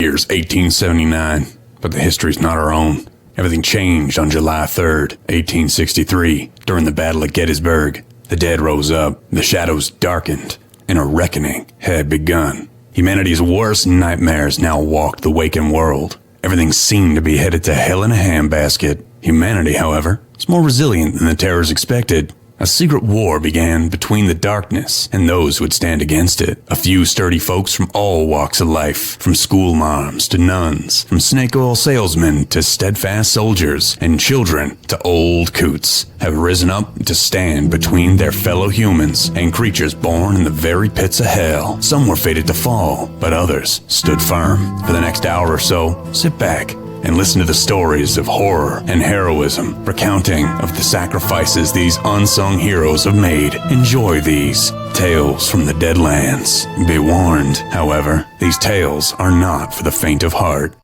Year's 1879, but the history's not our own. Everything changed on July 3rd, 1863, during the Battle of Gettysburg. The dead rose up, the shadows darkened, and a reckoning had begun. Humanity's worst nightmares now walked the waking world. Everything seemed to be headed to hell in a handbasket. Humanity, however, was more resilient than the terrors expected. A secret war began between the darkness and those who would stand against it. A few sturdy folks from all walks of life, from school moms to nuns, from snake oil salesmen to steadfast soldiers, and children to old coots, have risen up to stand between their fellow humans and creatures born in the very pits of hell. Some were fated to fall, but others stood firm. For the next hour or so, sit back and listen to the stories of horror and heroism, recounting of the sacrifices these unsung heroes have made. Enjoy these tales from the Deadlands. Be warned, however, these tales are not for the faint of heart.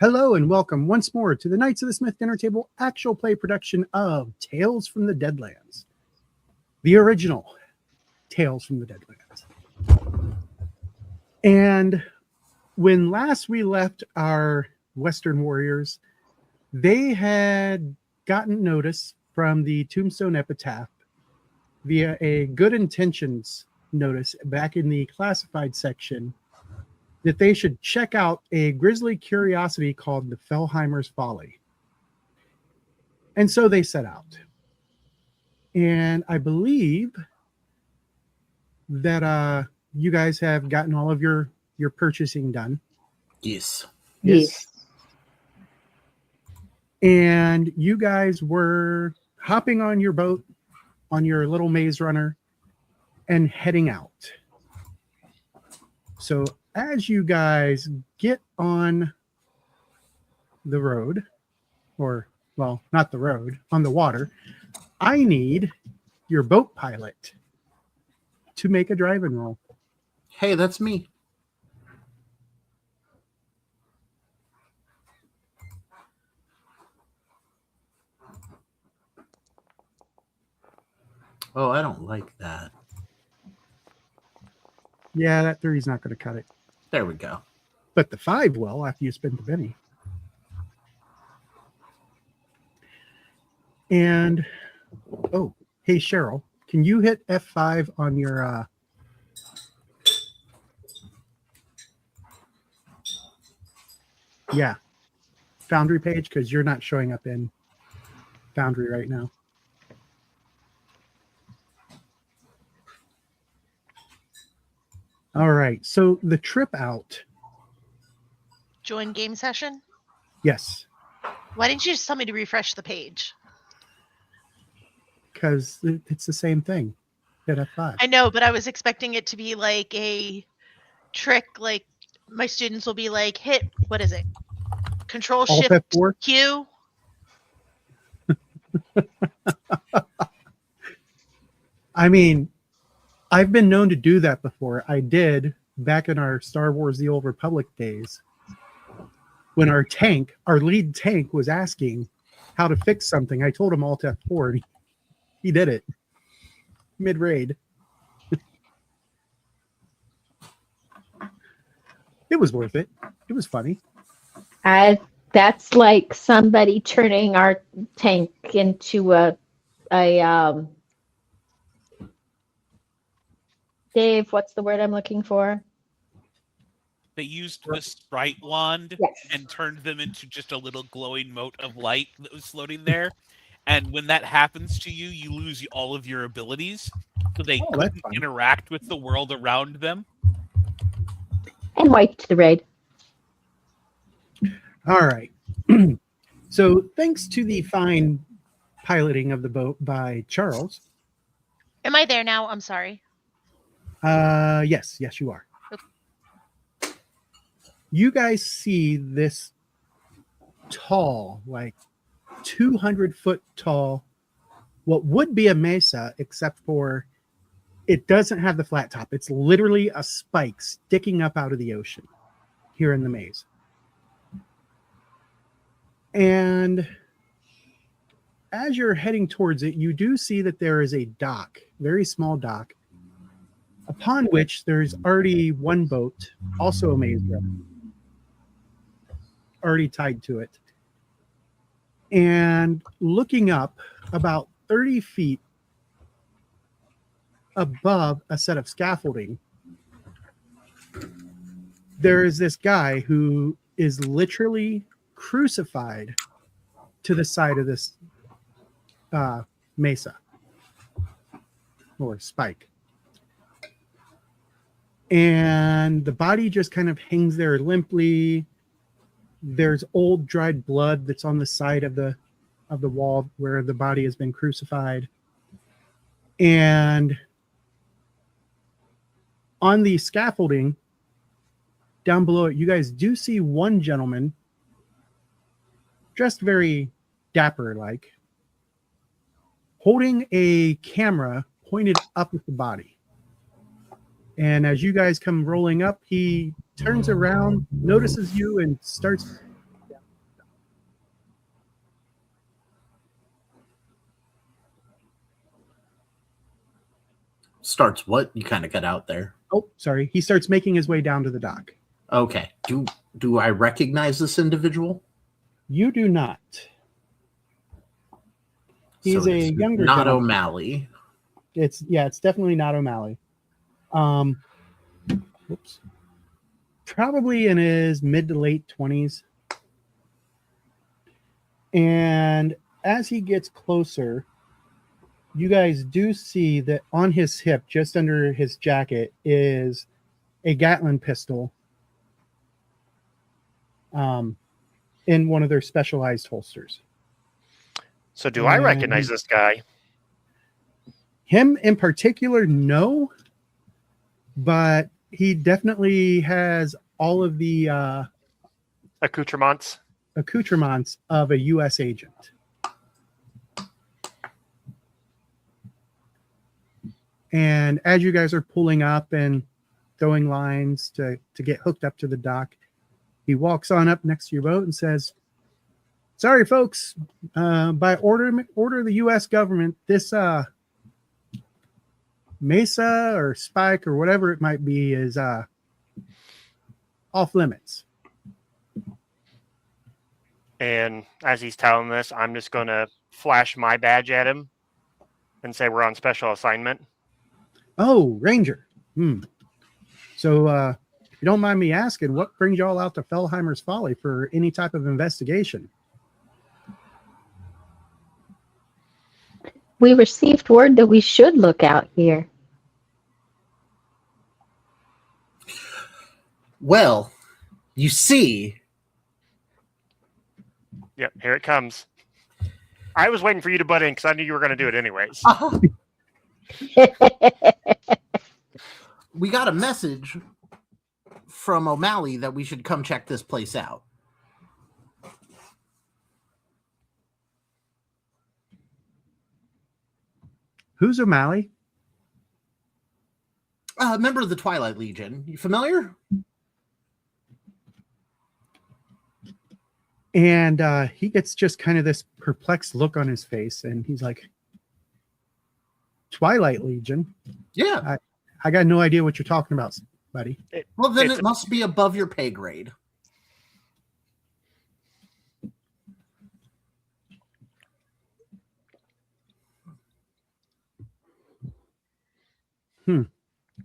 Hello and welcome once more to the Knights of the Smith Dinner Table actual play production of Tales from the Deadlands. The original Tales from the Deadlands. And when last we left our Western warriors, they had gotten notice from the Tombstone Epitaph via a good intentions notice back in the classified section that they should check out a grisly curiosity called the Felheimer's Folly. And so they set out. And I believe that you guys have gotten all of your purchasing done. Yes. And you guys were hopping on your boat, on your little maze runner, and heading out. So as you guys get on the road, or, well, not the road, on the water, I need your boat pilot to make a driving roll. Hey, that's me. Oh, I don't like that. Yeah, that 3's not going to cut it. There we go. But the 5 will after you spend the penny. And, oh, hey, Cheryl, can you hit F5 on your... Yeah, Foundry page, because you're not showing up in Foundry right now. All right, so the trip out. Join game session? Yes. Why didn't you just tell me to refresh the page? Because it's the same thing. Hit F5. I know, but I was expecting it to be like a trick, like my students will be like, hit, what is it? Control Alt Shift F4? Q. I mean, I've been known to do that before. I did back in our Star Wars The Old Republic days when our lead tank was asking how to fix something. I told him Alt F4 and he did it mid-raid. It was worth it. It was funny. That's like somebody turning our tank into a Dave, what's the word I'm looking for? They used the sprite wand and turned them into just a little glowing mote of light that was floating there. And when that happens to you, you lose all of your abilities. So they couldn't interact with the world around them. And wiped the raid. All right. So thanks to the fine piloting of the boat by Charles. Am I there now? I'm sorry. Yes, you are. Okay. You guys see this tall, like 200-foot tall, what would be a mesa, except for it doesn't have the flat top. It's literally a spike sticking up out of the ocean here in the maze. And as you're heading towards it, you do see that there is a dock, very small dock, upon which there's already one boat, also a maze runner, already tied to it. And looking up about 30 feet above a set of scaffolding, there is this guy who is literally crucified to the side of this mesa or spike. And the body just kind of hangs there limply. There's old dried blood that's on the side of the wall where the body has been crucified. And on the scaffolding down below it, you guys do see one gentleman dressed very dapper like, holding a camera pointed up at the body. And as you guys come rolling up, he turns around, notices you, and starts. Starts what? You kind of got out there. Oh, sorry. He starts making his way down to the dock. Okay. Do I recognize this individual? You do not. He's So a it's younger not gentleman. O'Malley. It's definitely not O'Malley. Whoops. Probably in his mid to late 20s. And as he gets closer, you guys do see that on his hip, just under his jacket, is a Gatling pistol in one of their specialized holsters. So do I recognize this guy? Him in particular, no. But he definitely has all of the Accoutrements. accoutrements of a U.S. agent. And as you guys are pulling up and throwing lines to get hooked up to the dock, he walks on up next to your boat and says, "Sorry, folks, by order of the U.S. government, this mesa or spike or whatever it might be is off limits." And as he's telling this, I'm just going to flash my badge at him and say we're on special assignment. Oh, Ranger. So if you don't mind me asking, what brings y'all out to Felheimer's Folly for any type of investigation? We received word that we should look out here. Well, you see, Yep, here it comes. I was waiting for you to butt in because I knew you were going to do it anyways. we got a message from O'Malley that we should come check this place out. Who's O'Malley? Member of the Twilight Legion. You familiar? And he gets just kind of this perplexed look on his face, and he's like, "Twilight Legion? Yeah. I got no idea what you're talking about, buddy." Well, then it must be above your pay grade.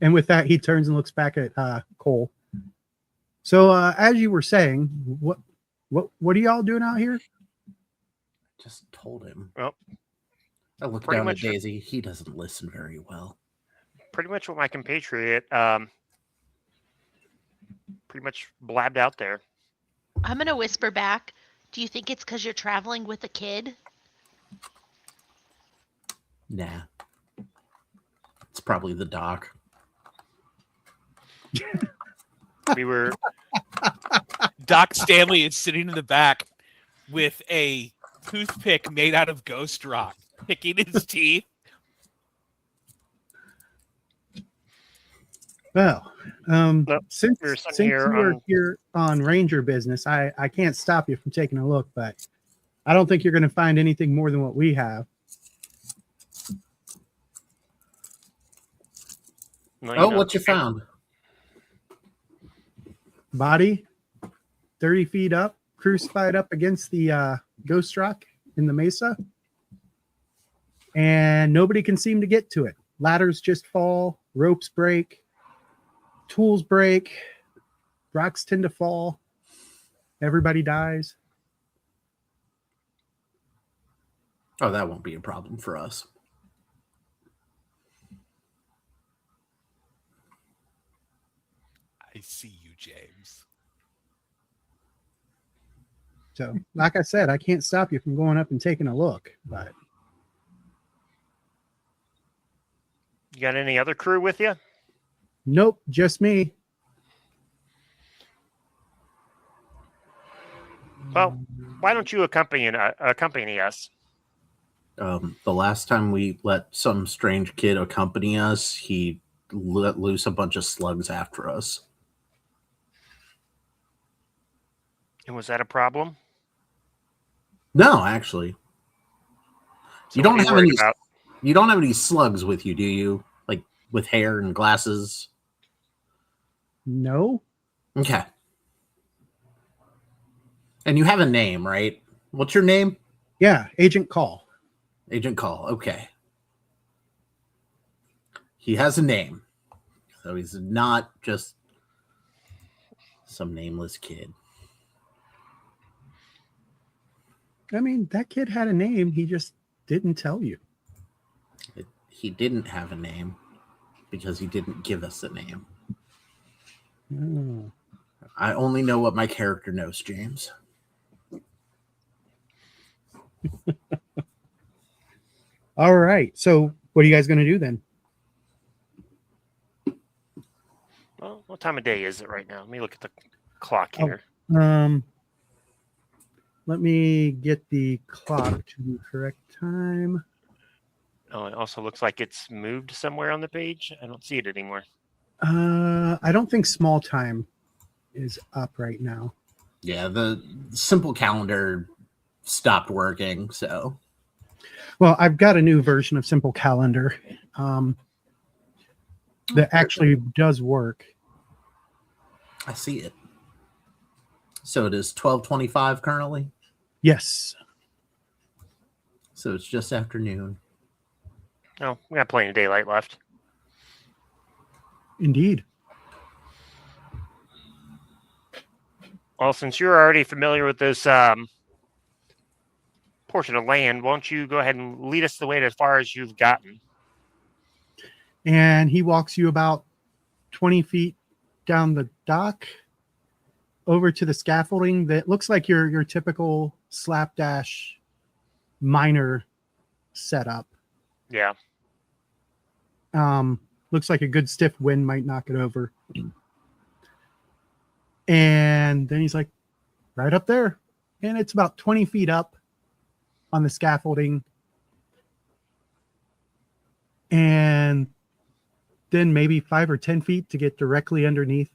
And with that, he turns and looks back at Cole. So as you were saying, what are y'all doing out here? Just told him. Well, I look pretty down at much- Daisy. He doesn't listen very well. Pretty much what my compatriot pretty much blabbed out there. I'm going to whisper back. Do you think it's because you're traveling with a kid? Nah. It's probably the doc. We were Doc Stanley is sitting in the back with a toothpick made out of ghost rock, picking his teeth. Well, since we're sitting you here are on- here on Ranger business, I can't stop you from taking a look, but I don't think you're going to find anything more than what we have. Let Oh, know. what you found? Body, 30 feet up, crucified up against the ghost rock in the mesa. And nobody can seem to get to it. Ladders just fall, ropes break, tools break, rocks tend to fall. Everybody dies. Oh, that won't be a problem for us. I see you, James. So, like I said, I can't stop you from going up and taking a look. But You got any other crew with you? nope, just me. Well, why don't you accompany us? The last time we let some strange kid accompany us, he let loose a bunch of slugs after us. And was that a problem? No, actually. So You what don't are you have worried any about? You don't have any slugs with you, do you? Like with hair and glasses? No. Okay. And you have a name, right? What's your name? Yeah, Agent Call. Agent Call. Okay. He has a name. So he's not just some nameless kid. I mean, that kid had a name. He just didn't tell you. He didn't have a name because he didn't give us a name. Oh. I only know what my character knows, James. All right. So, what are you guys going to do then? Well, what time of day is it right now? Let me look at the clock Oh. here. Let me get the clock to the correct time. Oh, it also looks like it's moved somewhere on the page. I don't see it anymore. I don't think small time is up right now. Yeah, the simple calendar stopped working, so. Well, I've got a new version of Simple Calendar that actually does work. I see it. So it is 12:25 currently. Yes. So it's just afternoon. Oh, we got plenty of daylight left. Indeed. Well, since you're already familiar with this portion of land, won't you go ahead and lead us the way as far as you've gotten? And he walks you about 20 feet down the dock over to the scaffolding that looks like your typical slapdash miner setup. Yeah. Looks like a good stiff wind might knock it over. And then he's like, right up there. And it's about 20 feet up on the scaffolding. And then maybe 5 or 10 feet to get directly underneath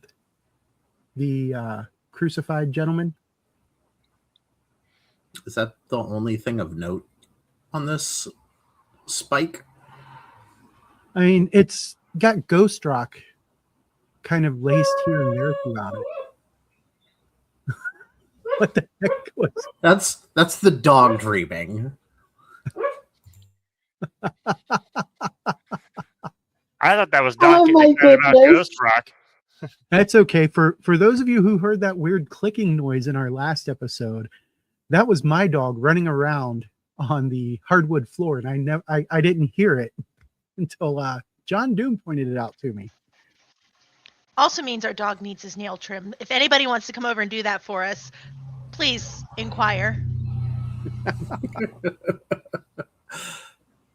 the crucified gentleman. Is that the only thing of note on this spike? I mean, it's got ghost rock kind of laced here and there throughout it. What the heck was That's the dog dreaming. I thought that was Oh Donkey my about goodness. Ghost Rock. That's okay. For those of you who heard that weird clicking noise in our last episode, that was my dog running around on the hardwood floor, and I didn't hear it until John Doom pointed it out to me. Also means our dog needs his nail trim. If anybody wants to come over and do that for us, please inquire.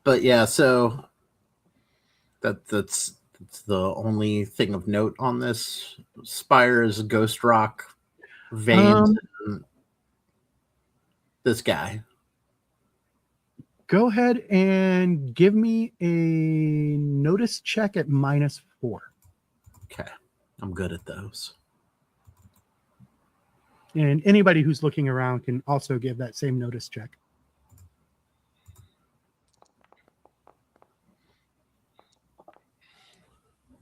But yeah, so that's the only thing of note on this spire is ghost rock veins. And this guy. Go ahead and give me a notice check at -4. Okay, I'm good at those. And anybody who's looking around can also give that same notice check.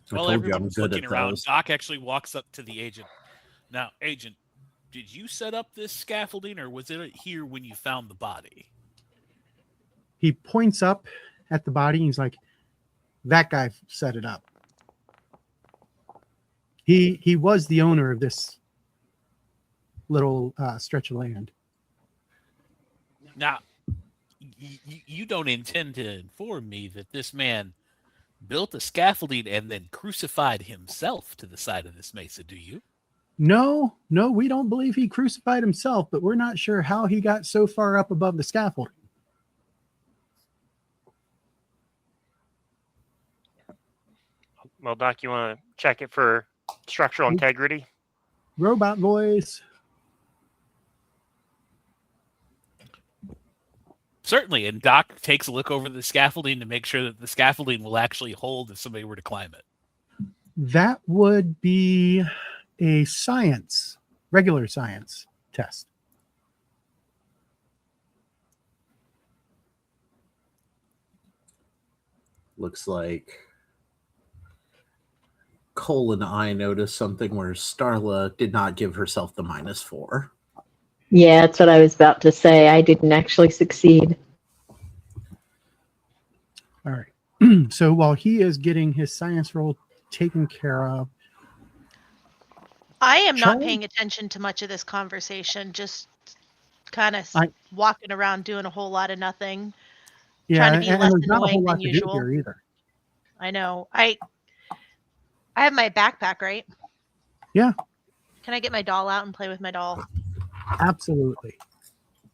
While told you I'm everyone's good looking at around, those. Doc actually walks up to the agent. Now, agent, did you set up this scaffolding, or was it here when you found the body? He points up at the body. And he's like, that guy set it up. He was the owner of this little stretch of land. Now, you don't intend to inform me that this man built a scaffolding and then crucified himself to the side of this mesa, do you? No, we don't believe he crucified himself, but we're not sure how he got so far up above the scaffolding. Well, Doc, you want to check it for structural integrity? Robot voice. Certainly, and Doc takes a look over the scaffolding to make sure that the scaffolding will actually hold if somebody were to climb it. That would be a regular science test. Looks like Cole and I noticed something where Starla did not give herself the -4. Yeah, that's what I was about to say. I didn't actually succeed. All right. So while he is getting his science roll taken care of, I am not Charlie? paying attention to much of this conversation, just kind of I- walking around doing a whole lot of nothing. yeah, Trying to be and less there's not a whole annoying lot than to do usual. here either. I know. I have my backpack, right? Yeah. Can I get my doll out and play with my doll? Absolutely.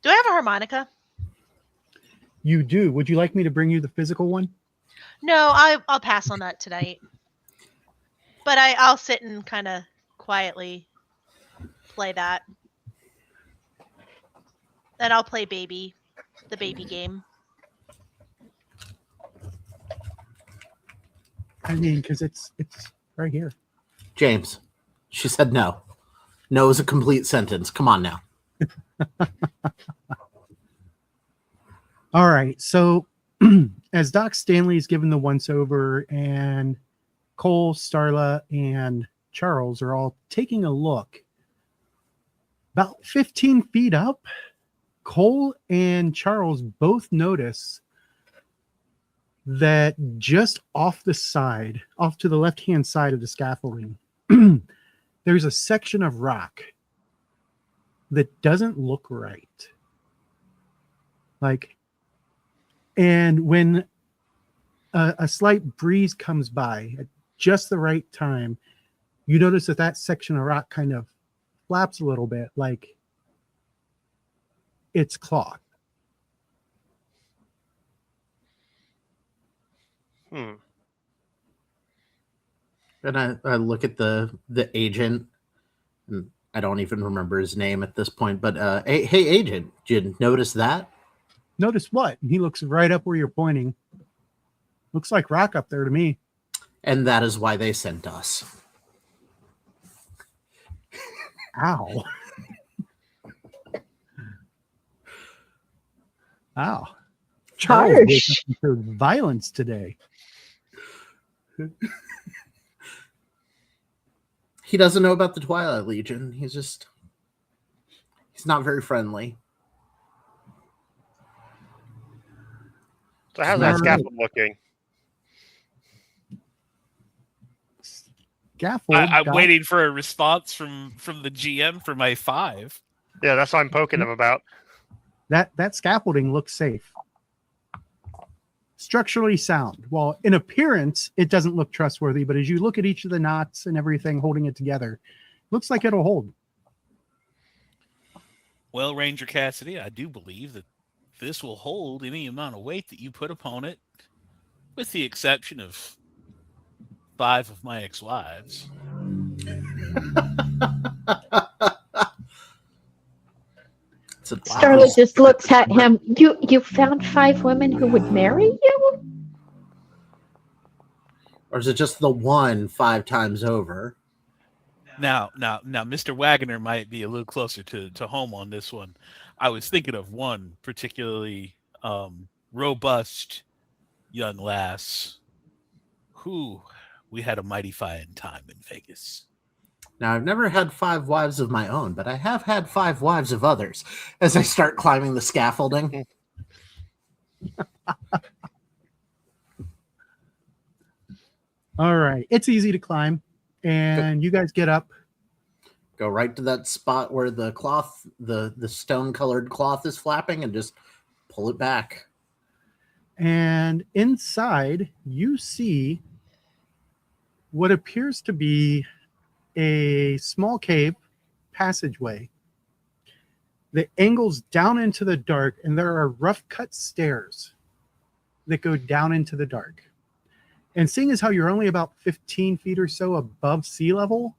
Do I have a harmonica? You do. Would you like me to bring you the physical one? No, I'll pass on that tonight. But I'll sit and kind of quietly play that. And I'll play the baby game. I mean, because it's right here. James, she said no. No is a complete sentence. Come on now. All right. So as Doc Stanley is given the once over and Cole, Starla, and Charles are all taking a look, about 15 feet up, Cole and Charles both notice that just off to the left-hand side of the scaffolding, there's a section of rock that doesn't look right. And when a slight breeze comes by at just the right time, you notice that section of rock kind of flaps a little bit, like it's cloth. And I look at the agent, and I don't even remember his name at this point. But hey, agent, did you notice that? Notice what? And he looks right up where you're pointing. Looks like rock up there to me. And that is why they sent us. Ow. Ow. Charles Harsh. showed violence today. He doesn't know about the Twilight Legion. He's not very friendly. So how's that All scaffold looking? Scaffold. I'm Doc. waiting for a response from the GM for my 5. Yeah, that's what I'm poking him about. That scaffolding looks safe. Structurally sound. While in appearance, it doesn't look trustworthy, but as you look at each of the knots and everything holding it together, looks like it'll hold. Well, Ranger Cassidy, I do believe that this will hold any amount of weight that you put upon it, with the exception of 5 of my ex-wives. Starla just looks at him. You found 5 women who would marry you? Or is it just the one 5 times over? Now, Mr. Wagoner might be a little closer to home on this one. I was thinking of one particularly robust young lass who We had a mighty fine time in Vegas. Now, I've never had 5 wives of my own, but I have had 5 wives of others as I start climbing the scaffolding. All right. It's easy to climb. And you guys get up. Go right to that spot where the cloth, the stone-colored cloth is flapping, and just pull it back. And inside, you see what appears to be a small cave passageway that angles down into the dark, and there are rough cut stairs that go down into the dark. And seeing as how you're only about 15 feet or so above sea level,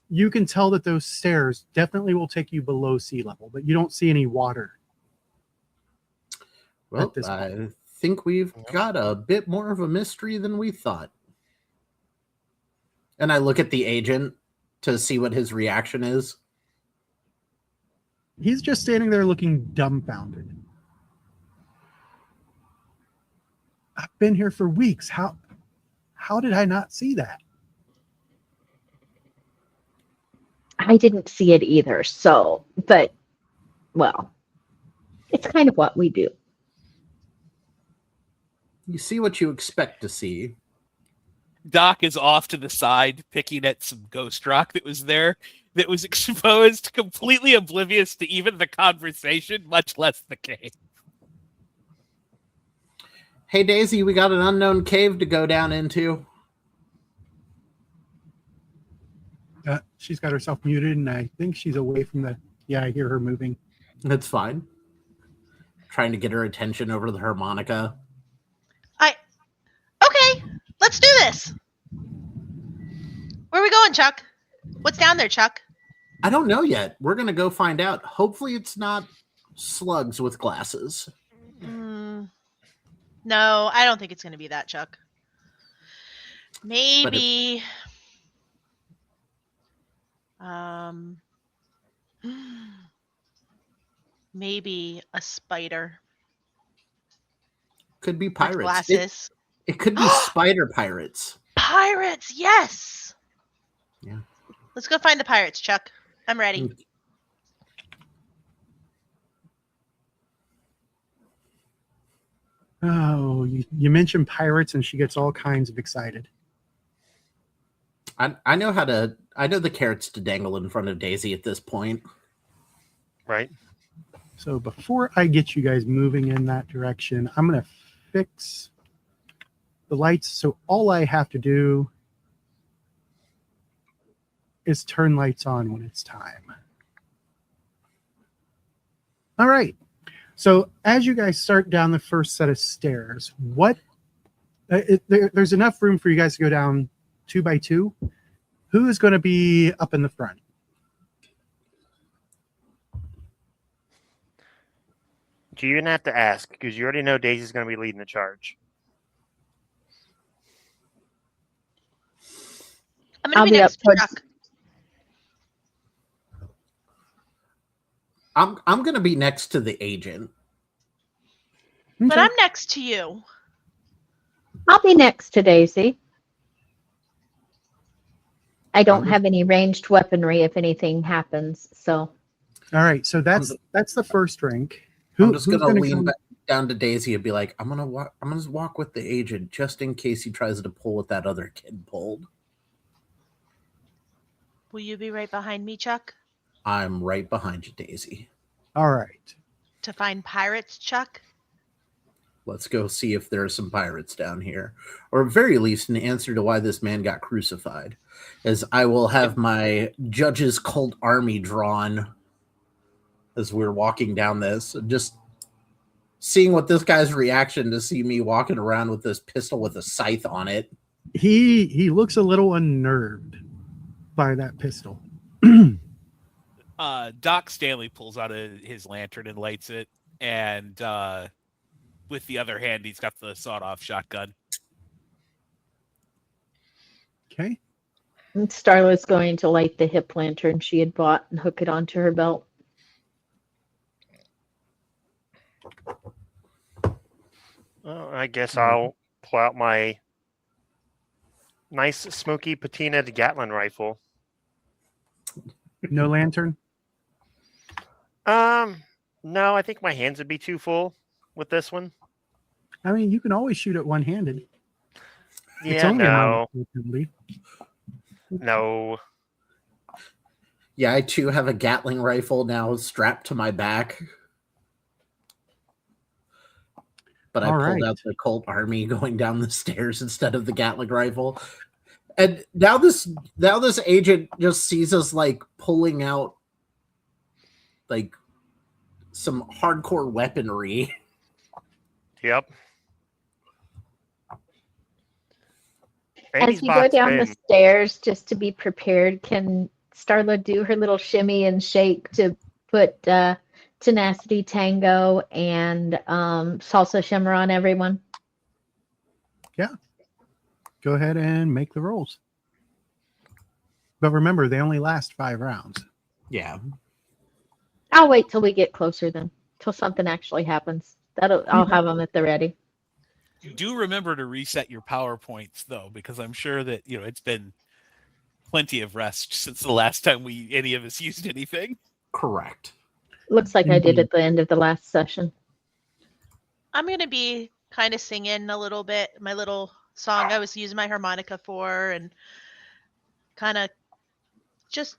you can tell that those stairs definitely will take you below sea level, but you don't see any water. Well, I think we've got a bit more of a mystery than we thought. And I look at the agent to see what his reaction is. He's just standing there looking dumbfounded. I've been here for weeks. How did I not see that? I didn't see it either. So, but, well, it's kind of what we do. You see what you expect to see. Doc is off to the side picking at some ghost rock that was there that was exposed, completely oblivious to even the conversation, much less the cave. Hey, Daisy, we got an unknown cave to go down into. She's got herself muted, and I think she's away from the... Yeah, I hear her moving. That's fine. Trying to get her attention over the harmonica. Okay, let's do this. Where are we going, Chuck? What's down there, Chuck? I don't know yet. We're going to go find out. Hopefully it's not slugs with glasses. No, I don't think it's going to be that, Chuck. Maybe... maybe a spider. Could be With pirates. glasses. It could be spider pirates. Pirates, yes. Yeah. Let's go find the pirates, Chuck. I'm ready. Oh, you mentioned pirates, and she gets all kinds of excited. I know the carrots to dangle in front of Daisy at this point. Right. So before I get you guys moving in that direction, I'm going to fix the lights. So all I have to do is turn lights on when it's time. All right. So as you guys start down the first set of stairs, there's enough room for you guys to go down 2 by 2. Who is going to be up in the front? Do you even have to ask? Because you already know Daisy's going to be leading the charge. I'm going to be next to Chuck. I'm going to be next to the agent. But I'm next to you. I'll be next to Daisy. I don't have any ranged weaponry if anything happens. So, all right. So that's the first rank. I'm just going to lean back down to Daisy and be like, I'm gonna walk with the agent just in case he tries to pull what that other kid pulled. Will you be right behind me, Chuck? I'm right behind you, Daisy. All right. To find pirates, Chuck? Let's go see if there are some pirates down here. Or at very least an answer to why this man got crucified. As I will have my judge's cult army drawn as we're walking down this. Just seeing what this guy's reaction to see me walking around with this pistol with a scythe on it. He looks a little unnerved by that pistol. Doc Stanley pulls out his lantern and lights it, and with the other hand, he's got the sawed-off shotgun. Okay. And Starla's going to light the hip lantern she had bought and hook it onto her belt. Well, I guess I'll pull out my nice smoky patinaed Gatling rifle. No lantern? No, I think my hands would be too full with this one. I mean, you can always shoot it one-handed. It's Yeah, only a minor no. ability. No. Yeah, I too have a Gatling rifle now strapped to my back. But I All pulled right. out the Colt Army going down the stairs instead of the Gatling rifle. And now this agent just sees us like pulling out like some hardcore weaponry. Yep. As you go down the stairs, just to be prepared, can Starla do her little shimmy and shake to put Tenacity Tango and Salsa Shimmer on everyone? Yeah. Go ahead and make the rolls. But remember, they only last 5 rounds. Yeah. I'll wait till we get closer then, till something actually happens. I'll have them at the ready. Do remember to reset your PowerPoints though, because I'm sure that it's been plenty of rest since the last time any of us used anything. Correct. Looks like I did at the end of the last session. I'm gonna be kind of singing a little bit, my little song I was using my harmonica for, and kind of just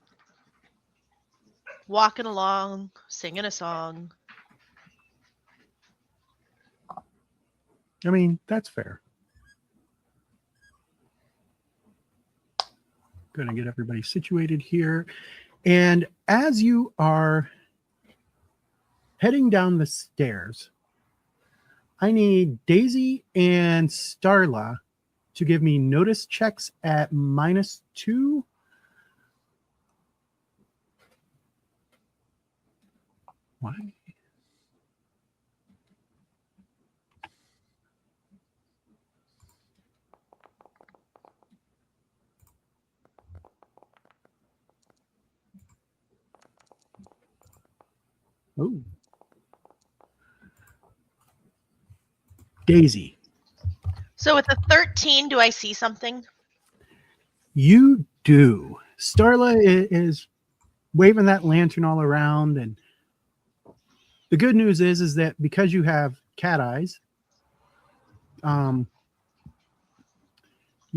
walking along, singing a song. I mean, that's fair. Going to get everybody situated here. And as you are heading down the stairs, I need Daisy and Starla to give me notice checks at -2. Why? Oh. Daisy. So with a 13, do I see something? You do. Starla is waving that lantern all around, and the good news is that because you have cat eyes, you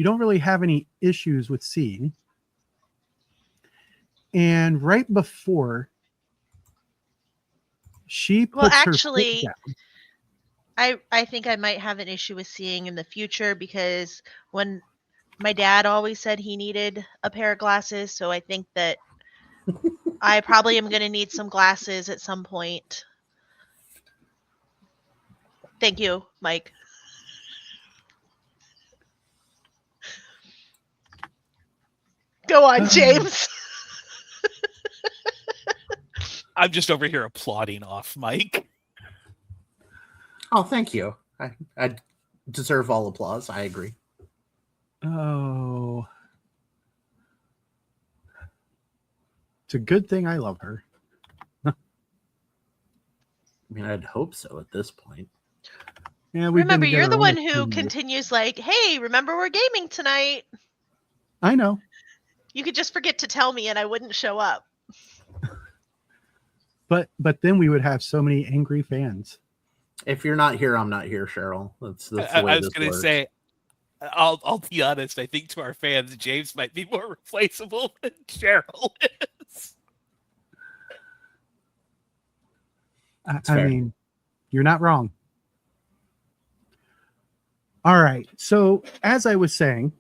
don't really have any issues with seeing. And right before she puts her foot down, I think I might have an issue with seeing in the future, because when my dad always said he needed a pair of glasses, so I think that I probably am going to need some glasses at some point. Thank you, Mike. Go on, James. I'm just over here applauding off, Mike. Oh, thank you. I deserve all applause. I agree. oh, it's a good thing I love her. I mean, I'd hope so at this point. Yeah, we've Remember, been you're together the one almost who 2 years. continues like, hey, remember we're gaming tonight. I know. You could just forget to tell me and I wouldn't show up. But then we would have so many angry fans. If you're not here, I'm not here, Cheryl. That's the way I was this going to works. say, I'll be honest. I think to our fans, James might be more replaceable than Cheryl is. I mean, you're not wrong. All right. So as I was saying,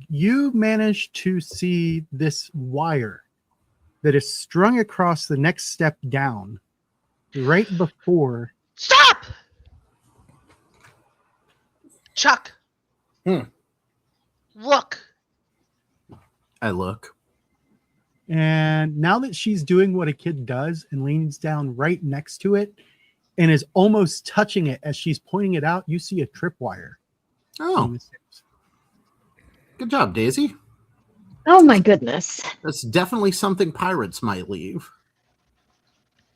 you managed to see this wire that is strung across the next step down right before. Stop! Chuck. Look. I look. And now that she's doing what a kid does and leans down right next to it and is almost touching it as she's pointing it out, you see a tripwire. Oh, good job, Daisy. Oh my goodness. That's definitely something pirates might leave.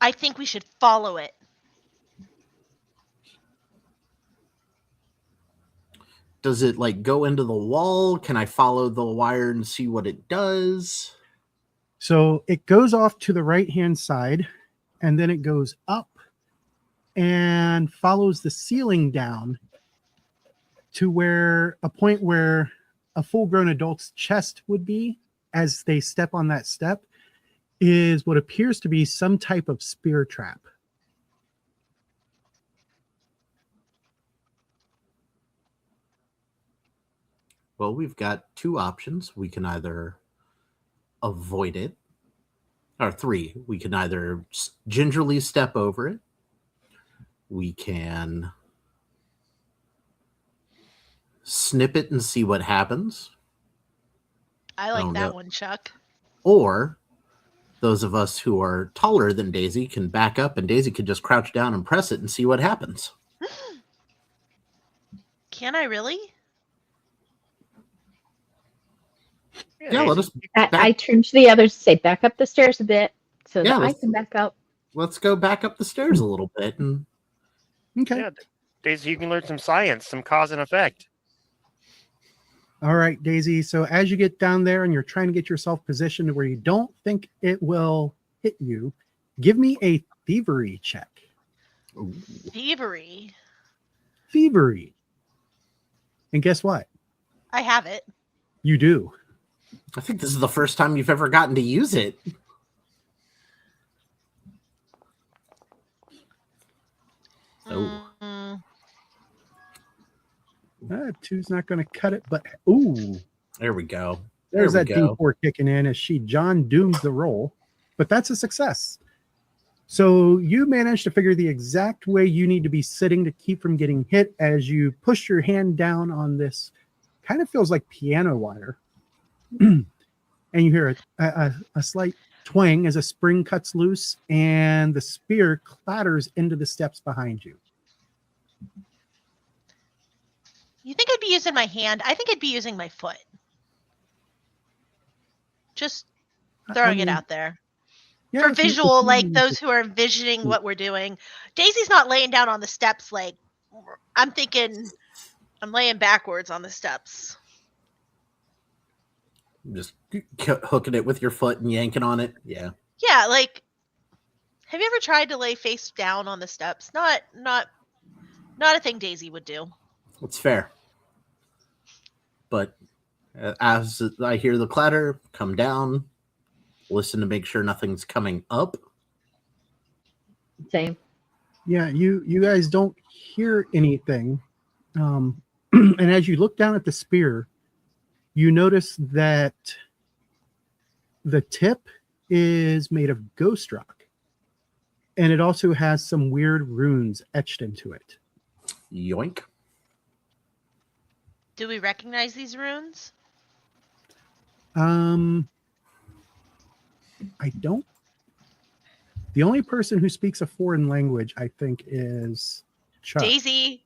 I think we should follow it. Does it like go into the wall? Can I follow the wire and see what it does? So it goes off to the right-hand side, and then it goes up and follows the ceiling down to where a point where a full-grown adult's chest would be as they step on that step is what appears to be some type of spear trap. Well, we've got two options. We can either avoid it, or three. We can either gingerly step over it. We can snip it and see what happens. I like Oh, that no. one, Chuck. Or those of us who are taller than Daisy can back up and Daisy can just crouch down and press it and see what happens. Can I really? Yeah, let us I turned to the others to say, back up the stairs a bit so Yeah, that I let's- can back up. let's go back up the stairs a little bit. And Okay. Yeah, Daisy, you can learn some science, some cause and effect. All right, Daisy. So as you get down there and you're trying to get yourself positioned where you don't think it will hit you, give me a thievery check. Thievery. Thievery. And guess what? I have it. You do. I think this is the first time you've ever gotten to use it. Oh. Mm, Two's not going to cut it, but ooh, There we go. there's There that we go. D4 kicking in as she John dooms the roll, but that's a success. So you managed to figure the exact way you need to be sitting to keep from getting hit as you push your hand down on this. Kind of feels like piano wire. And you hear a slight twang as a spring cuts loose and the spear clatters into the steps behind you. You think I'd be using my hand? I think I'd be using my foot. Just throwing it out there. Yeah, For if you- visual, if you- like those who are envisioning what we're doing. Daisy's not laying down on the steps like I'm thinking I'm laying backwards on the steps. Just hooking it with your foot and yanking on it. Yeah. Yeah, like have you ever tried to lay face down on the steps? Not a thing Daisy would do. It's fair. But as I hear the clatter, come down, listen to make sure nothing's coming up. Same. Yeah, you guys don't hear anything. And as you look down at the spear, you notice that the tip is made of ghost rock. And it also has some weird runes etched into it. Yoink. Do we recognize these runes? I don't. The only person who speaks a foreign language, I think, is Chuck. Daisy.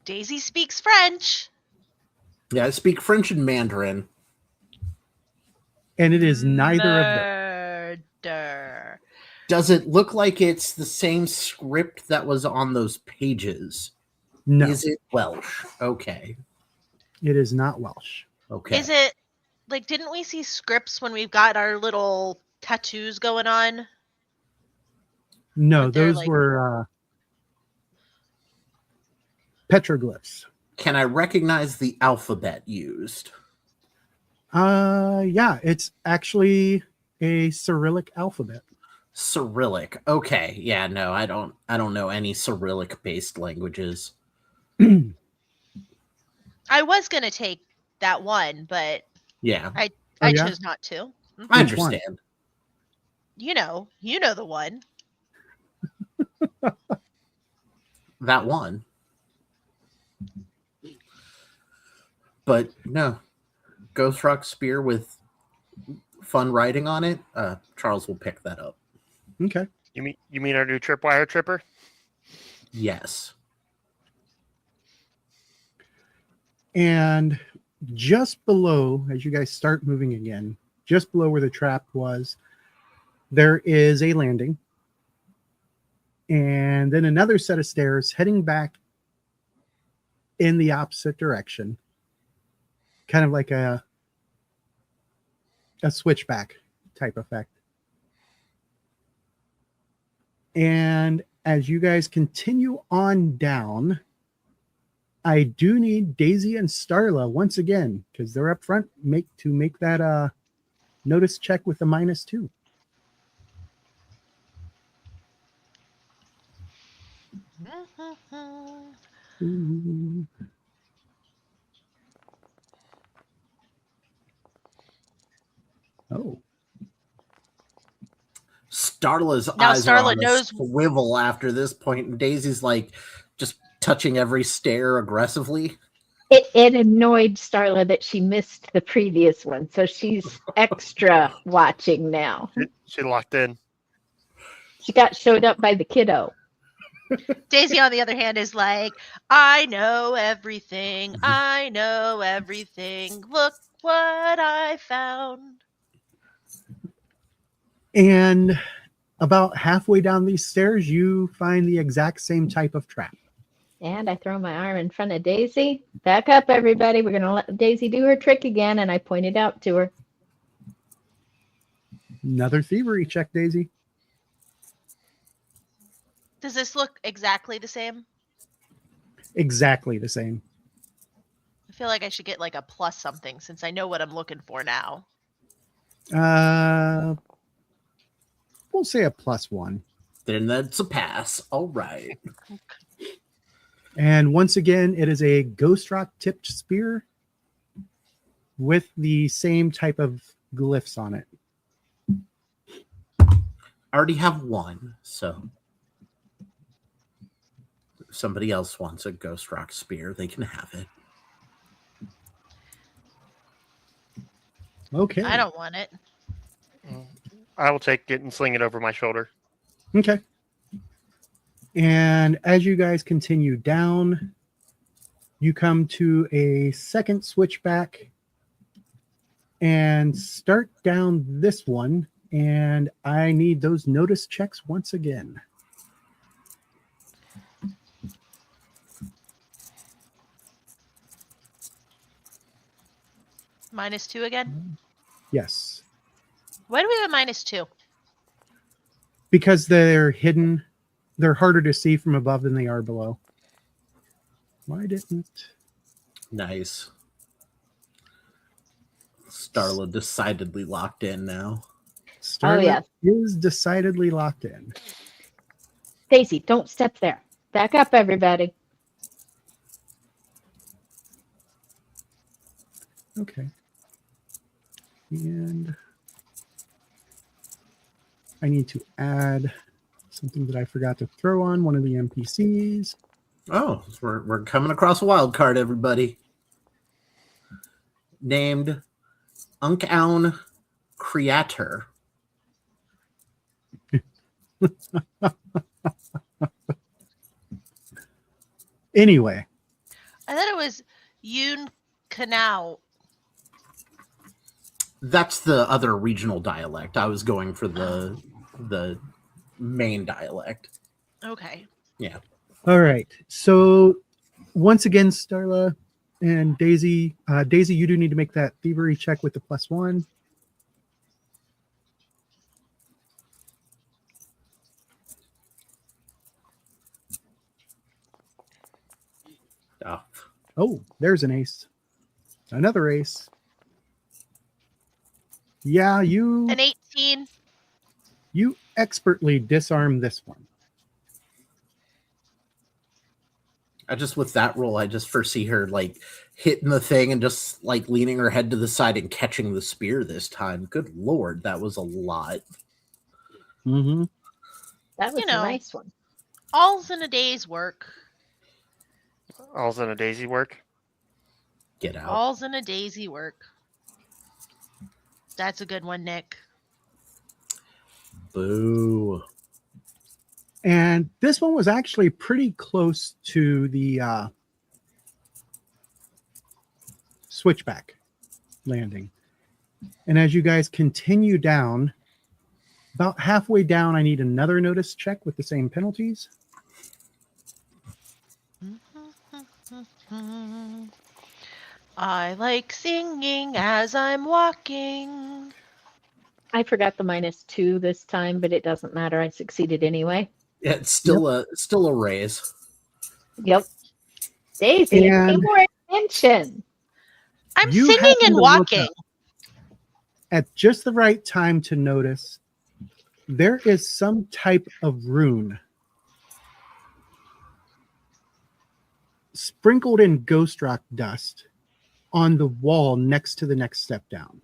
Daisy speaks French. Yeah, I speak French and Mandarin. And it is neither of them. Murder. Does it look like it's the same script that was on those pages? No, Is it Welsh? Okay. it is not Welsh. Okay. Is it like didn't we see scripts when we've got our little tattoos going on? No, But they're those like- were petroglyphs. Can I recognize the alphabet used? Yeah, it's actually a Cyrillic alphabet. Cyrillic. Okay. Yeah, no, I don't know any Cyrillic based languages. I was gonna take that one, but Yeah, I Oh, yeah? chose not to. I Which one? understand. You know the one. That one. But no. Ghost Rock Spear with fun writing on it. Charles will pick that up. Okay. You mean our new tripwire tripper? Yes. And just below, as you guys start moving again, just below where the trap was, there is a landing. And then another set of stairs heading back in the opposite direction, kind of like a switchback type effect. And as you guys continue on down, I do need Daisy and Starla once again, because they're up front, make that notice check with the -2. Ooh. Oh. Starla's Now eyes are Starla on a knows- swivel after this point, and Daisy's like just touching every stair aggressively. It annoyed Starla that she missed the previous one, so she's extra watching now. She locked in. She got showed up by the kiddo. Daisy, on the other hand, is like, I know everything. I know everything. Look what I found. And about halfway down these stairs, you find the exact same type of trap. And I throw my arm in front of Daisy. Back up, everybody. We're going to let Daisy do her trick again, and I pointed out to her. Another thievery check, Daisy. Does this look exactly the same? Exactly the same. I feel like I should get like a plus something since I know what I'm looking for now. We'll say a +1. Then that's a pass. All right. And once again, it is a ghost rock tipped spear with the same type of glyphs on it. I already have one, so if somebody else wants a ghost rock spear, they can have it. Okay. I don't want it. I will take it and sling it over my shoulder. Okay. And as you guys continue down, you come to a second switchback and start down this one. And I need those notice checks once again. -2 again? Yes. Why do we have a -2? Because they're hidden. They're harder to see from above than they are below. Why didn't... Nice. Starla decidedly locked in now. Starlight yes. is decidedly locked in. Daisy, don't step there. Back up, everybody. Okay. And I need to add something that I forgot to throw on one of the NPCs. Oh, we're coming across a wild card, everybody. Named Unkown Creator. Anyway, I thought it was Yoon Canal. That's the other regional dialect. I was going for the main dialect. Okay. Yeah. all right. So once again, Starla and Daisy, Daisy, you do need to make that thievery check with the +1. Oh. Oh, there's an ace. Another ace. Yeah, An 18. you expertly disarm this one. With that roll, I just foresee her like hitting the thing and just like leaning her head to the side and catching the spear this time. Good Lord, that was a lot. Mm-hmm. That was You know. a nice one. All's in a day's work. All's in a daisy work. Get out. All's in a daisy work. That's a good one, Nick. Boo. And this one was actually pretty close to the switchback landing. And as you guys continue down, about halfway down, I need another notice check with the same penalties. I like singing as I'm walking. I forgot the -2 this time, but it doesn't matter. I succeeded anyway. Yeah, it's still a raise. Yep. Daisy, pay And more attention. I'm you singing happen and to look walking. up at just the right time to notice there is some type of rune sprinkled in ghost rock dust on the wall next to the next step down.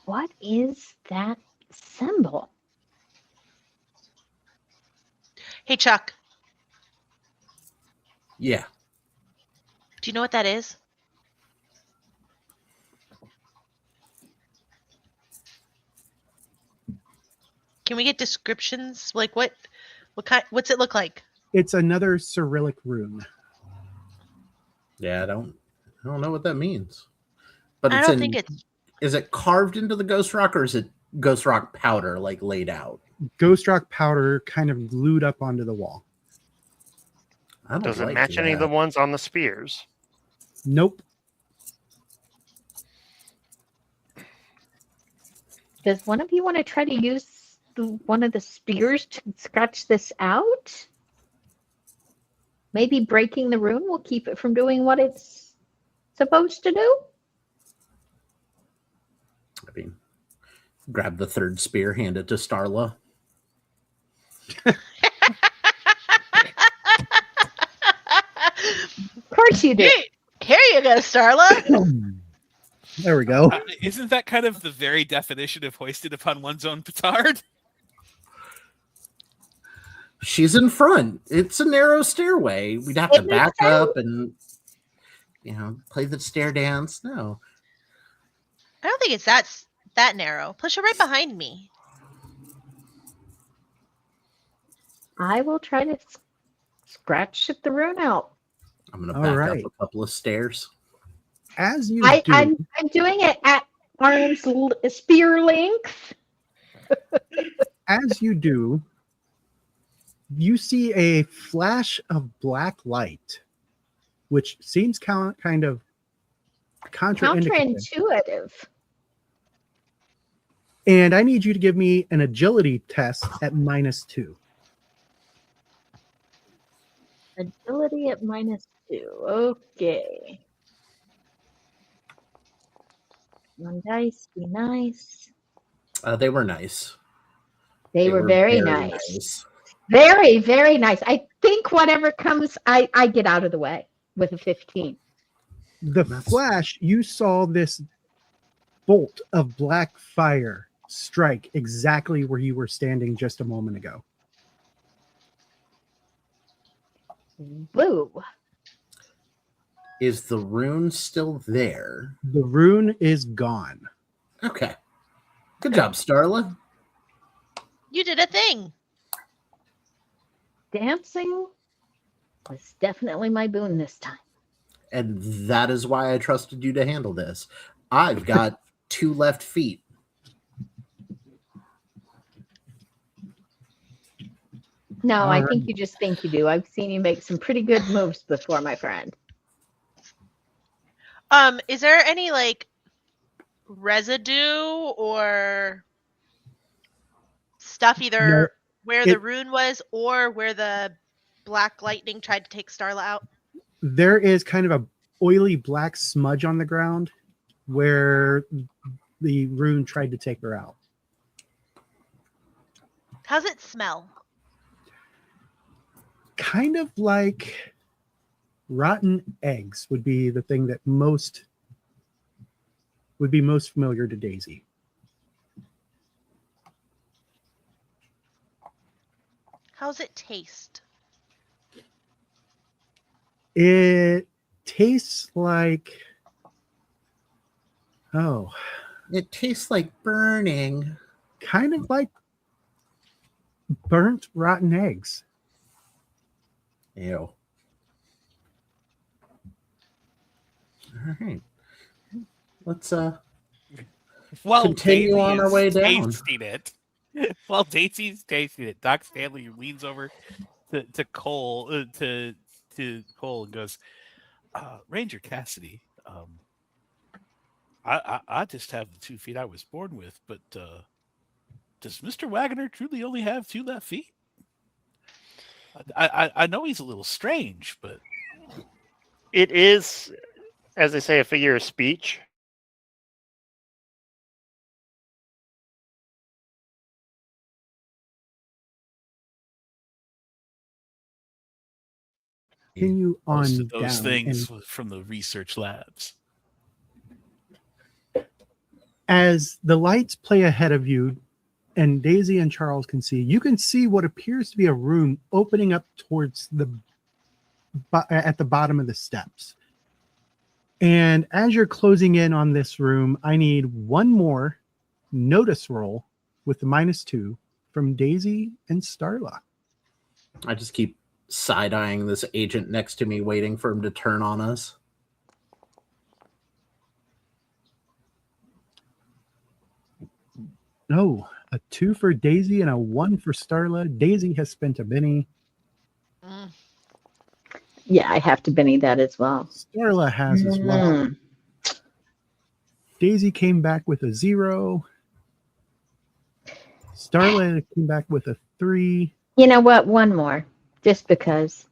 What is that symbol? Hey, Chuck, Yeah. do you know what that is? Can we get descriptions? Like what kind? What's it look like? It's another Cyrillic rune. Yeah, I don't know what that means. But I it's don't think it's. is it carved into the ghost rock or is it ghost rock powder like laid out? Ghost rock powder kind of glued up onto the wall. I don't Does it like match any of the that. ones on the spears? Nope. Does one of you want to try to use one of the spears to scratch this out? Maybe breaking the rune will keep it from doing what it's supposed to do? I mean, grab the third spear, hand it to Starla. Of course you do. Here you go, Starla. There we go. Isn't that kind of the very definition of hoisted upon one's own petard? She's in front. It's a narrow stairway. We'd have to It back makes sense. up and play the stair dance. No. I don't think it's that narrow. Plus, you're right behind me. I will try to scratch the rune out. I'm gonna All back right. up a couple of stairs. As you do, I'm doing it at spear length. as you do, you see a flash of black light, which seems kind of contraindicative. Counterintuitive. And I need you to give me an agility test at -2. Agility at -2. Okay. One dice, be nice. They were nice. They were very nice. nice. Very, very nice. I think whatever comes, I get out of the way with a 15. The flash, you saw this bolt of black fire strike exactly where you were standing just a moment ago. Woo. Is the rune still there? The rune is gone. Okay. Good job, Starla. You did a thing. Dancing was definitely my boon this time. And that is why I trusted you to handle this. I've got 2 left feet. No, All I right. think you just think you do. I've seen you make some pretty good moves before, my friend. Is there any like residue or stuff either No, where the rune was or where the black lightning tried to take Starla out? There is kind of a oily black smudge on the ground where the rune tried to take her out. How's it smell? Kind of like rotten eggs would be the thing that would be most familiar to Daisy. How's it taste? It tastes like It tastes like burning. kind of like burnt rotten eggs. Ew. All right. Let's While continue Daisy on our is way down. tasting it, while Daisy's tasting it, Doc Stanley leans over. to Cole to Cole and goes, Ranger Cassidy. I just have the 2 feet I was born with, but does Mr. Wagner truly only have 2 left feet? I know he's a little strange, but It is, as they say, a figure of speech. Continue most on of those down. things And from the research labs. as the lights play ahead of you, and Daisy and Charles can see, you can see what appears to be a room opening up towards at the bottom of the steps. And as you're closing in on this room, I need one more notice roll with the -2 from Daisy and Starla. I just keep side-eyeing this agent next to me, waiting for him to turn on us. No, a 2 for Daisy and a 1 for Starla. Daisy has spent a Benny. Mm. Yeah, I have to Benny that as well. Starla has as well. Daisy came back with a 0. Starla came back with a 3. You know what? One more, just because.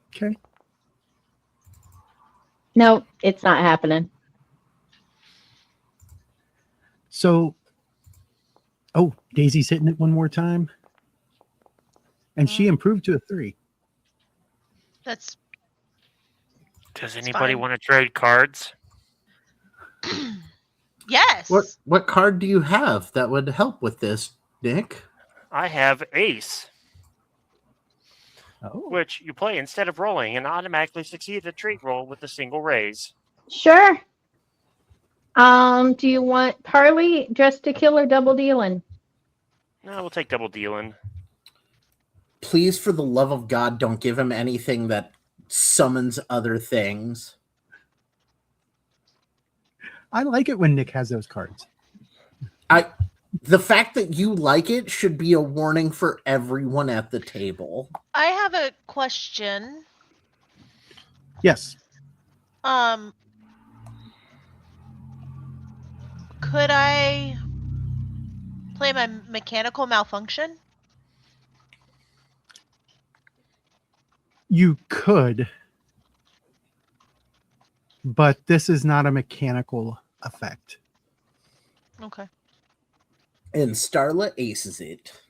Okay. No, it's not happening. So, Daisy's hitting it one more time. And she improved to a 3. That's Does It's anybody fine. want to trade cards? yes. What card do you have that would help with this, Nick? I have Ace, Oh. which you play instead of rolling and automatically succeed a trait roll with a single raise. Sure. Do you want Parley, Dress to Kill, or Double Dealing? No, we'll take double dealing. Please, for the love of God, don't give him anything that summons other things. I like it when Nick has those cards. The fact that you like it should be a warning for everyone at the table. I have a question. Yes. Could I play my mechanical malfunction? You could, but this is not a mechanical effect. Okay. And Starla aces it.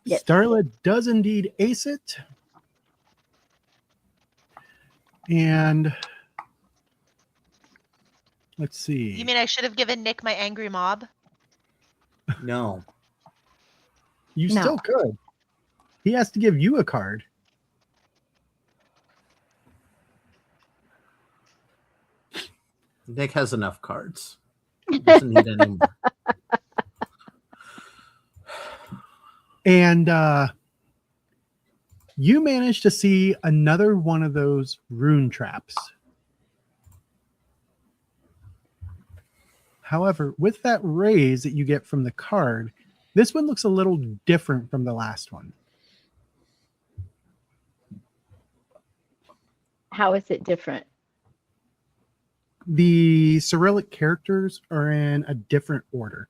Yes. Starla does indeed ace it. And let's see. You mean I should have given Nick my angry mob? No. You No. still could. He has to give you a card. Nick has enough cards. He doesn't need any more. And you managed to see another one of those rune traps. However, with that raise that you get from the card, this one looks a little different from the last one. How is it different? The Cyrillic characters are in a different order.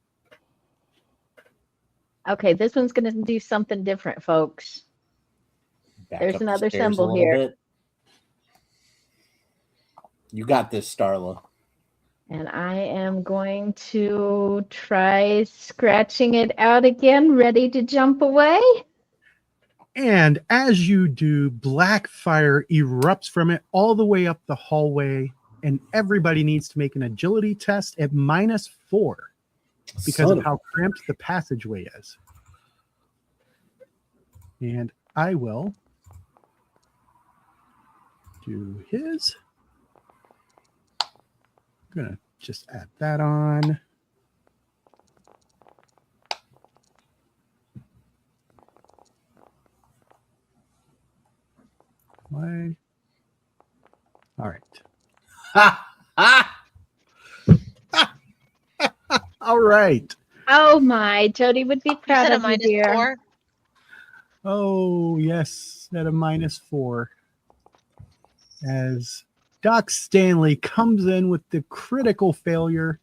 Okay, this one's going to do something different, folks. Back There's up the another stairs a symbol little here. bit. You got this, Starla. And I am going to try scratching it out again, ready to jump away. And as you do, black fire erupts from it all the way up the hallway, and everybody needs to make an agility test at -4 because of how cramped the passageway is. And I will do his. I'm going to just add that on. Why? All right. Ha! Ha! All right. Oh my, Jody would be You proud said a of you, dear. -4. Oh, yes, at a -4. As Doc Stanley comes in with the critical failure.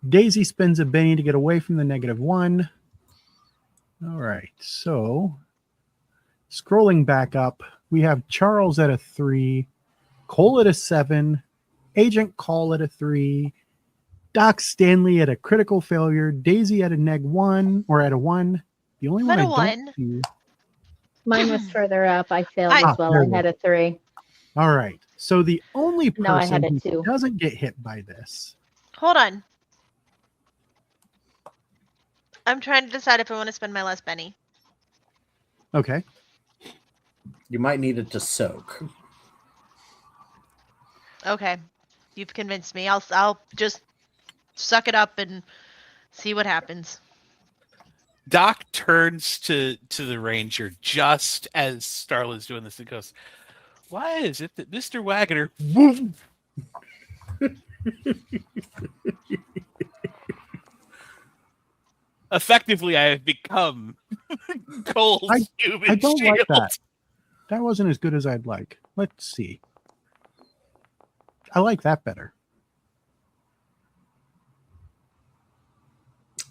Daisy spends a Benny to get away from the -1. All right, so scrolling back up, we have Charles at a 3, Cole at a 7, Agent Call at a 3, Doc Stanley at a critical failure, Daisy at a -1 or at a 1. The only I'm one at I a don't 1. see. Mine was further up. I failed I- as well. there I we had a 3. All right, so the only No, I had person a who 2. doesn't get hit by this. Hold on. I'm trying to decide if I want to spend my last penny. Okay, You might need it to soak. Okay, you've convinced me. I'll just suck it up and see what happens. Doc turns to the ranger just as Starla's doing this and goes, "Why is it that Mr. Wagoner?" Effectively, I have become Cole's human I don't shield. like that. That wasn't as good as I'd like. Let's see. I like that better.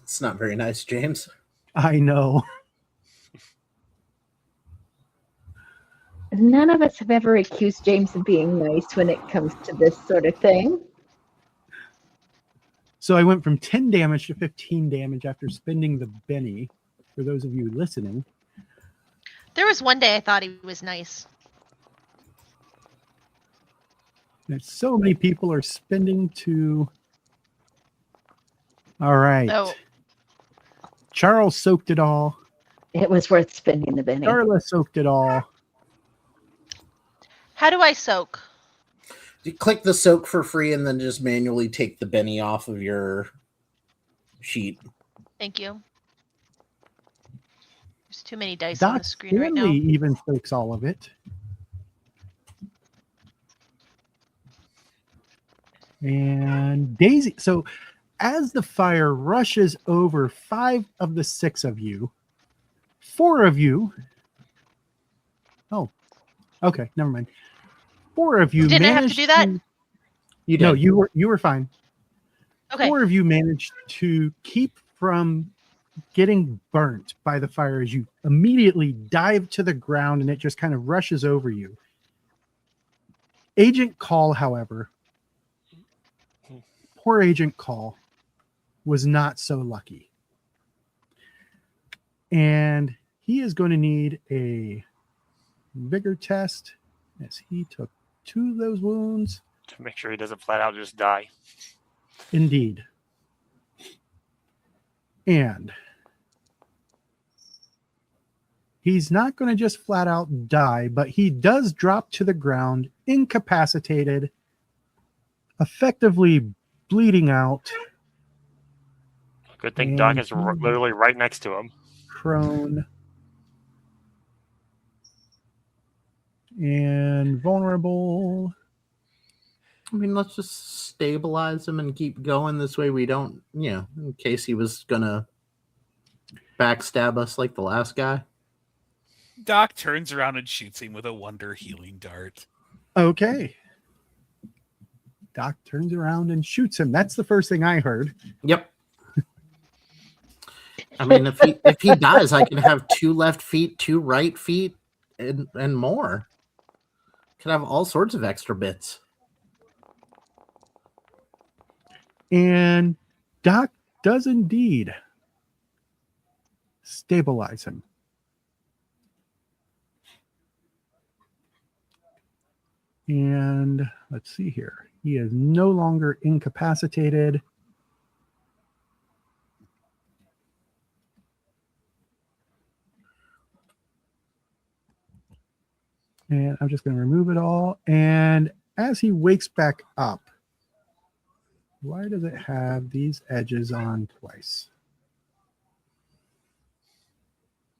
It's not very nice, James. I know. None of us have ever accused James of being nice when it comes to this sort of thing. So I went from 10 damage to 15 damage after spending the Benny. For those of you listening, There was one day I thought he was nice. that so many people are spending to. All right. Oh, Charles soaked it all. It was worth spending the Benny. Darla soaked it all. how do I soak? You click the soak for free and then just manually take the Benny off of your sheet. Thank you. There's too many dice on Doc the screen right Stanley now. even soaks all of it. And Daisy. So as the fire rushes over 5 of the 6 of you, 4 of you. Oh, okay, never mind. 4 of you Didn't I have to managed do that? You did. No, you were fine. Okay. 4 of you managed to keep from getting burnt by the fire as you immediately dive to the ground and it just kind of rushes over you. Agent Call, however, poor Agent Call was not so lucky. And he is going to need a vigor test as he took 2 of those wounds. To make sure he doesn't flat out just die. Indeed. And he's not going to just flat out die, but he does drop to the ground, incapacitated, effectively bleeding out, Good thing Doc And is literally right next to him. prone, and vulnerable. I mean, let's just stabilize him and keep going. This way we don't, in case he was going to backstab us like the last guy. Doc turns around and shoots him with a wonder healing dart. Okay. Doc turns around and shoots him. That's the first thing I heard. Yep. I mean, if he dies, I can have 2 left feet, 2 right feet, and more. Could have all sorts of extra bits. And Doc does indeed stabilize him. And let's see here. He is no longer incapacitated. And I'm just going to remove it all. And as he wakes back up, why does it have these edges on twice?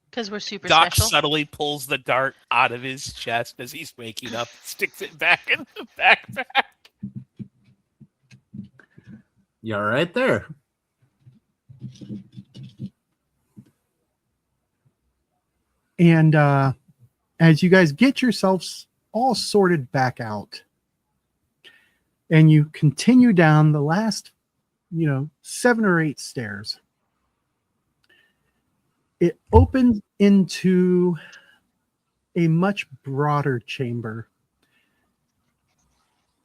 Because we're super Doc special. subtly pulls the dart out of his chest as he's waking up, sticks it back in the backpack. You all right there? And as you guys get yourselves all sorted back out, and you continue down the last, 7 or 8 stairs, it opens into a much broader chamber.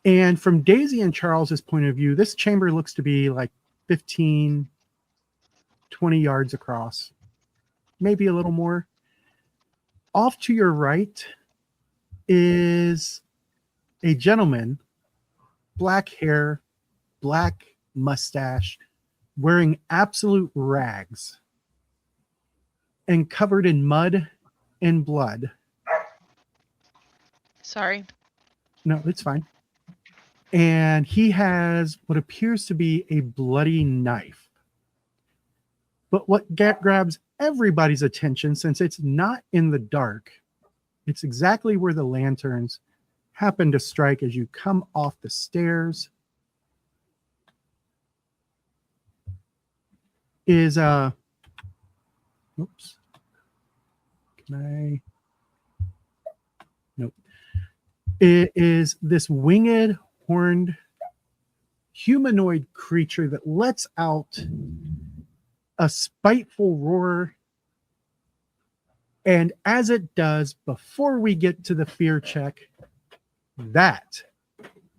And from Daisy and Charles's point of view, this chamber looks to be like 15, 20 yards across, maybe a little more. Off to your right is a gentleman, black hair, black mustache, wearing absolute rags and covered in mud and blood. Sorry. No, it's fine. And he has what appears to be a bloody knife. But what grabs everybody's attention, since it's not in the dark, it's exactly where the lanterns happen to strike as you come off the stairs, is oops. Can I? Nope. It is this winged, horned humanoid creature that lets out a spiteful roar. And as it does, before we get to the fear check, that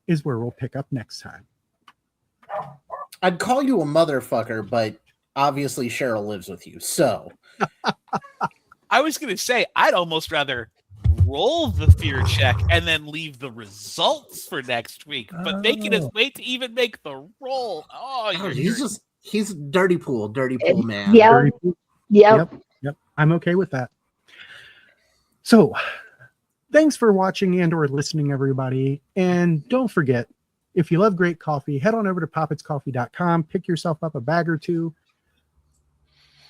is where we'll pick up next time. I'd call you a motherfucker, but obviously Cheryl lives with you, so. I was going to say, I'd almost rather roll the fear check and then leave the results for next week, but making us wait to even make the roll. He's dirty pool man. Yep. Yep. I'm okay with that. So thanks for watching and or listening, everybody. And don't forget, if you love great coffee, head on over to poppetscoffee.com, pick yourself up a bag or two.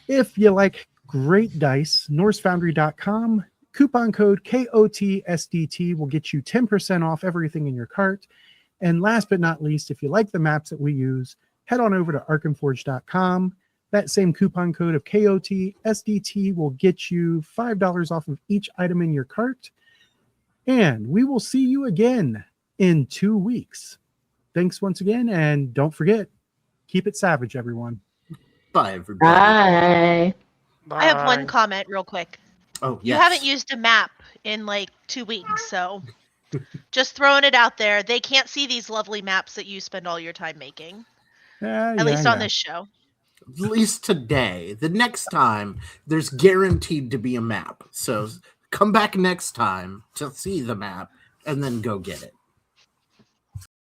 If you like great dice, norsefoundry.com, coupon code KOTSDT will get you 10% off everything in your cart. And last but not least, if you like the maps that we use, head on over to arkhamforge.com. That same coupon code of KOTSDT will get you $5 off of each item in your cart. And we will see you again in 2 weeks. Thanks once again, and don't forget, keep it savage, everyone. Bye, everybody. Bye. I have one comment real quick. Oh, yes. You haven't used a map in like 2 weeks, so just throwing it out there. They can't see these lovely maps that you spend all your time making. At least on this show. At least today. The next time, there's guaranteed to be a map. So come back next time to see the map and then go get it.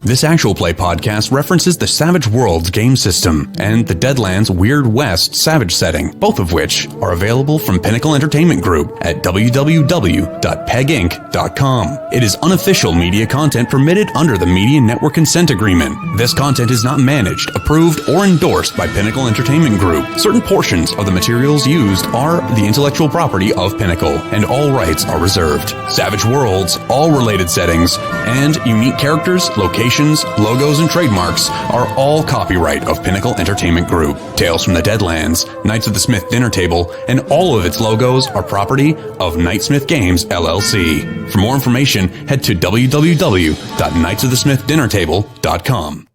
This actual play podcast references the Savage Worlds game system and the Deadlands Weird West Savage setting, both of which are available from Pinnacle Entertainment Group at www.peginc.com. It is unofficial media content permitted under the Media Network Consent Agreement. This content is not managed, approved, or endorsed by Pinnacle Entertainment Group. Certain portions of the materials used are the intellectual property of Pinnacle, and all rights are reserved. Savage Worlds, all related settings, and unique characters, locations, logos, and trademarks are all copyright of Pinnacle Entertainment Group. Tales from the Deadlands, Knights of the Smith Dinner Table, and all of its logos are property of Knightsmith Games, LLC. For more information, head to www.knightsofthesmithdinnertable.com.